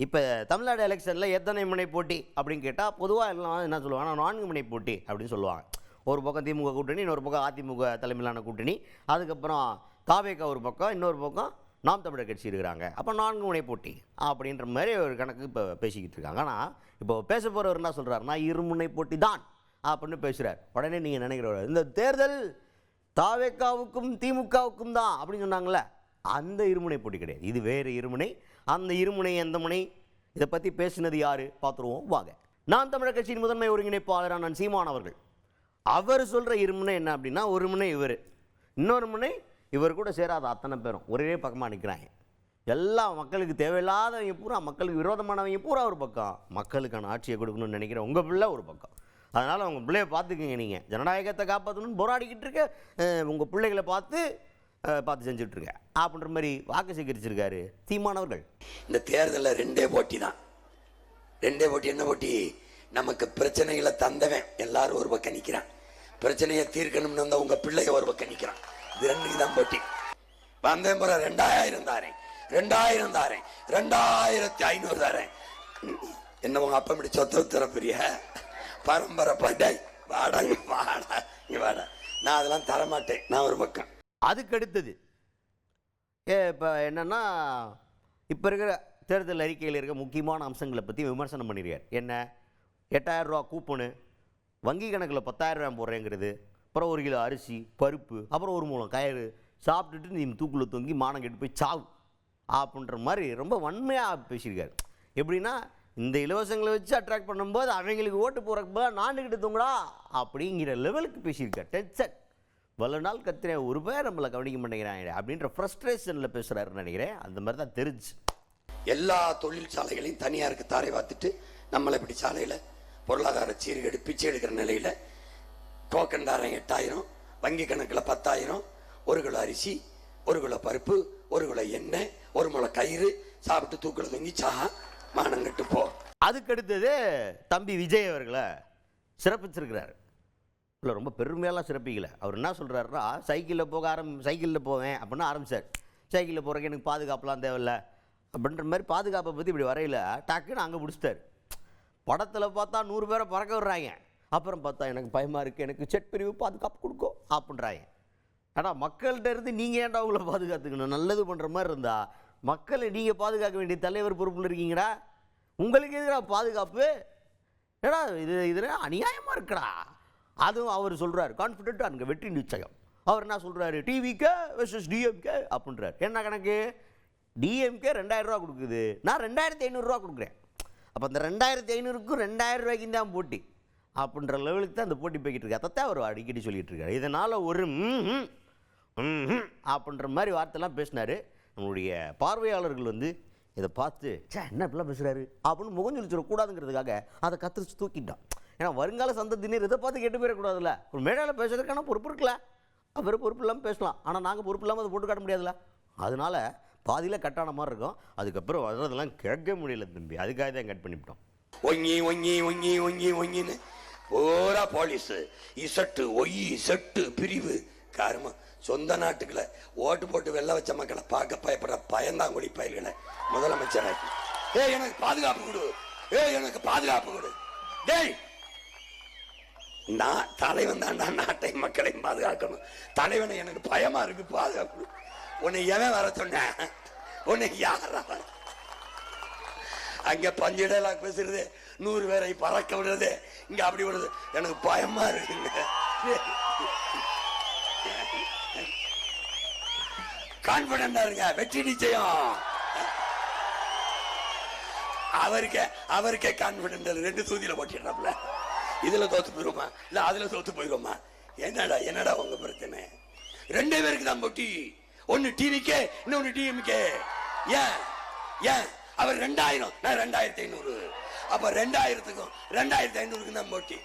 இப்போ தமிழ்நாடு எலெக்ஷனில் எத்தனை முனை போட்டி அப்படின்னு கேட்டால் பொதுவாக எல்லாம் என்ன சொல்லுவாங்க, 4 முனை போட்டி அப்படின்னு சொல்லுவாங்க. ஒரு பக்கம் திமுக கூட்டணி, இன்னொரு பக்கம் அதிமுக தலைமையிலான கூட்டணி, அதுக்கப்புறம் தாவேகா ஒரு பக்கம், இன்னொரு பக்கம் நாம் தமிழர் கட்சி இருக்கிறாங்க. அப்போ 4 முனை போட்டி அப்படின்ற மாதிரி ஒரு கணக்கு இப்போ பேசிக்கிட்டு இருக்காங்க. ஆனால் இப்போ பேச போகிறவர் என்ன சொல்கிறாருன்னா, இருமுனை போட்டி தான் அப்படின்னு பேசுகிறார். உடனே நீங்கள் நினைக்கிறவர், இந்த தேர்தல் தாவேகாவுக்கும் திமுகவுக்கும் தான் அப்படின்னு சொன்னாங்களே, அந்த இருமுனை போட்டி கிடையாது. இது வேறு இருமுனை. அந்த இருமுனை எந்த முனை, இதை பற்றி பேசினது யார் பார்த்துருவோம் வாங்க. நான் தமிழர் கட்சியின் முதன்மை ஒருங்கிணைப்பாளரான நான் சீமான் அவர்கள். அவர் சொல்கிற இருமுனை என்ன அப்படின்னா, ஒரு முனை இவர், இன்னொரு முனை இவர் கூட சேராத அத்தனை பேரும் ஒரே பக்கமாக நிற்கிறாங்க. எல்லா மக்களுக்கு தேவையில்லாதவங்க பூரா, மக்களுக்கு விரோதமானவங்க பூரா ஒரு பக்கம், மக்களுக்கான ஆட்சியை கொடுக்கணும்னு நினைக்கிற உங்கள் பிள்ளை ஒரு பக்கம். அதனால் உங்கள் பிள்ளையை பார்த்துக்குங்க. நீங்கள் ஜனநாயகத்தை காப்பாற்றணும்னு போராடிக்கிட்டு இருக்க உங்கள் பிள்ளைகளை பார்த்து செஞ்சுட்ருக்க அப்படின்ற மாதிரி வாக்கு சேகரிச்சிருக்காரு சீமானவர்கள். இந்த தேர்தலில் 2 போட்டி தான். 2 போட்டி. என்ன போட்டி? நமக்கு பிரச்சனைகளை தந்தவன் எல்லாரும் ஒரு பக்கம் நிற்கிறான், பிரச்சனையை தீர்க்கணும்னு வந்த உங்க பிள்ளைய ஒரு பக்கம் நிற்கிறான். இது 2க்கு தான் போட்டி. வந்தேன் பிற 2000 தாரேன், 2000 தாரேன், 2500 தாரேன். என்ன உங்க அப்பா இப்படி சொத்த பெரிய பரம்பரை பட்டை வாடங்க வாடா வாடா, நான் அதெல்லாம் தரமாட்டேன், நான் ஒரு பக்கம். அதுக்கு அடுத்தது இப்போ என்னென்னா, இப்போ இருக்கிற தேர்தல் அறிக்கையில் இருக்க முக்கியமான அம்சங்களை பற்றி விமர்சனம் பண்ணியிருக்கார். என்ன, 8000 ரூபா கூப்பனு, வங்கி கணக்கில் 10,000 ரூபா போடுறேங்கிறது, அப்புறம் 1 கிலோ அரிசி பருப்பு, அப்புறம் 1 மூலம் கயிறு சாப்பிட்டுட்டு நீ தூக்குள்ள தொங்கி மானம் கெட்டு போய் சாவு அப்படின்ற மாதிரி ரொம்ப வன்மையாக பேசியிருக்காரு. எப்படின்னா, இந்த இலவசங்களை வச்சு அட்ராக்ட் பண்ணும்போது அவங்களுக்கு ஓட்டு போகிறப்ப நாண்டுக்கிட்டு தூங்குடா அப்படிங்கிற லெவலுக்கு பேசியிருக்கார். டென்ஷன் வல்ல நாள் கத்துறேன், ஒரு பேர் நம்மளை கவனிக்க மாட்டேங்கிறாங்க அப்படின்ற ஃப்ரஸ்ட்ரேஷனில் பேசுகிறாருன்னு நினைக்கிறேன். அந்த மாதிரி தான் தெரிஞ்சு எல்லா தொழிற்சாலைகளையும் தனியாருக்கு தாரை பார்த்துட்டு நம்மளை இப்படி சாலையில் பொருளாதார சீர்கேடு பிச்சை எடுக்கிற நிலையில் டோக்கன் தாரம் 8000, வங்கி கணக்கில் 10,000, 1 கிலோ அரிசி, 1 கிலோ பருப்பு, 1 கிலோ எண்ணெய், 1 முளை கயிறு சாப்பிட்டு தூக்கில் தொங்கி சாஹா மானங்கட்டு போ. அதுக்கு அடுத்தது தம்பி விஜய் அவர்களை சிறப்பிச்சிருக்கிறார். இல்லை, ரொம்ப பெருமையெல்லாம் சிறப்பிக்கல. அவர் என்ன சொல்கிறாருன்னா, சைக்கிளில் போவேன் அப்படின்னு ஆரம்பித்தார். சைக்கிளில் போகிறக்கு எனக்கு பாதுகாப்புலாம் தேவையில்ல அப்படின்ற மாதிரி பாதுகாப்பை பற்றி இப்படி வரையில் டக்குன்னு அங்கே பிடிச்சிட்டார். படத்தில் பார்த்தா 100 பேரை பறக்க விடுறாங்க, அப்புறம் பார்த்தா எனக்கு பயமாக இருக்குது, எனக்கு செட் பிரிவு பாதுகாப்பு கொடுக்கும் அப்படின்றாங்க. ஆனால் மக்கள்கிட்ட இருந்து நீங்கள் ஏன்டா உங்களை பாதுகாத்துக்கணும்? நல்லது பண்ணுற மாதிரி இருந்தால் மக்களை நீங்கள் பாதுகாக்க வேண்டிய தலைவர் பொறுப்பில் இருக்கீங்கடா. உங்களுக்கு எதிராக பாதுகாப்பு ஏடா, இது அநியாயமாக இருக்குடா. அதுவும் அவர் சொல்கிறார், கான்ஃபிடென்ட்டாக அங்கே வெற்றி நிச்சயம். அவர் என்ன சொல்கிறாரு, டிவிகே வெர்சஸ் டிஎம்கே அப்படின்றார். என்ன கணக்கு? டிஎம்கே 2000 ரூபா கொடுக்குது, நான் 2500 ரூபா கொடுக்குறேன். அப்போ அந்த 2500க்கும் 2000 ரூபாய்க்கு தான் போட்டி அப்படின்ற லெவலுக்கு தான் அந்த போட்டி போய்கிட்டு இருக்கு. அதைத்தான் அவர் அடிக்கடி சொல்லிகிட்டு இருக்காரு. இதனால் ஒரு அப்படின்ற மாதிரி வார்த்தைலாம் பேசினார். நம்மளுடைய பார்வையாளர்கள் இதை பார்த்து என்ன இப்படிலாம் பேசுகிறாரு அப்படின்னு முகஞ்சொலிச்சிடக்கூடாதுங்கிறதுக்காக அதை கத்திரிச்சு தூக்கிட்டான். ஏன்னா வருங்கால சந்ததியினர் இதை பார்த்து கெட்டு போயிடக்கூடாதுல்ல. ஒரு மேடையில் பேசுறதுக்கான பொறுப்பு இருக்குல்ல, அவர் பொறுப்பு இல்லாமல் பேசலாம், ஆனால் நாங்கள் பொறுப்பு இல்லாமல் அதை போட்டு காட்ட முடியாதுல்ல. அதனால் பாதியில் கட்டான மாதிரி இருக்கும். அதுக்கப்புறம் வர்றதெல்லாம் கேட்க முடியல தம்பி, அதுக்காக தான் கட் பண்ணிவிட்டோம். ஒங்கி ஒங்கி ஒங்கி ஒங்கி ஒங்கின்னு பூரா போலீஸு இசட்டு இசட்டு பிரிவு காரமா சொந்த நாட்டுக்குள்ள ஓட்டு போட்டு வெள்ள வச்ச மக்களை பார்க்க பயப்படுற பயந்தாங்குடி பயல்களை முதலமைச்சராக்கி, எனக்கு பாதுகாப்பு கொடு, எனக்கு பாதுகாப்பு கொடு. டேய், நான் தலைவன் தான்டா நாட்டை மக்களையும் பாதுகாக்கணும். தலைவனை எனக்கு பயமா இருக்கு, பாதுகாப்பு. உன்னை எவன் வர சொன்ன? உன்னை யாரா வர? அங்க பஞ்சிடலாக பேசுறது, 100 பேரை பறக்க விடுறது, இங்க அப்படி விடுறது, எனக்கு பயமா இருக்குங்க. கான்பிடண்டா இருங்க, வெற்றி நிச்சயம். அவருக்கே கான்பிடன்ட் 2 தூதியில போட்டிடுறாப்ல. இதுல தோத்து போயிருமா இல்ல அதுல தோத்து போயிருமா? என்னடா உங்க பிரச்சனை? 2 பேருக்கு தான் போட்டி. ஒன்னு டிவிக்கே, இன்னொன்னு டிஎம்கே. ஏன் அவர் 2000, நான் 2500. அப்ப 2000க்கும் 2500க்கும் தான் போட்டி.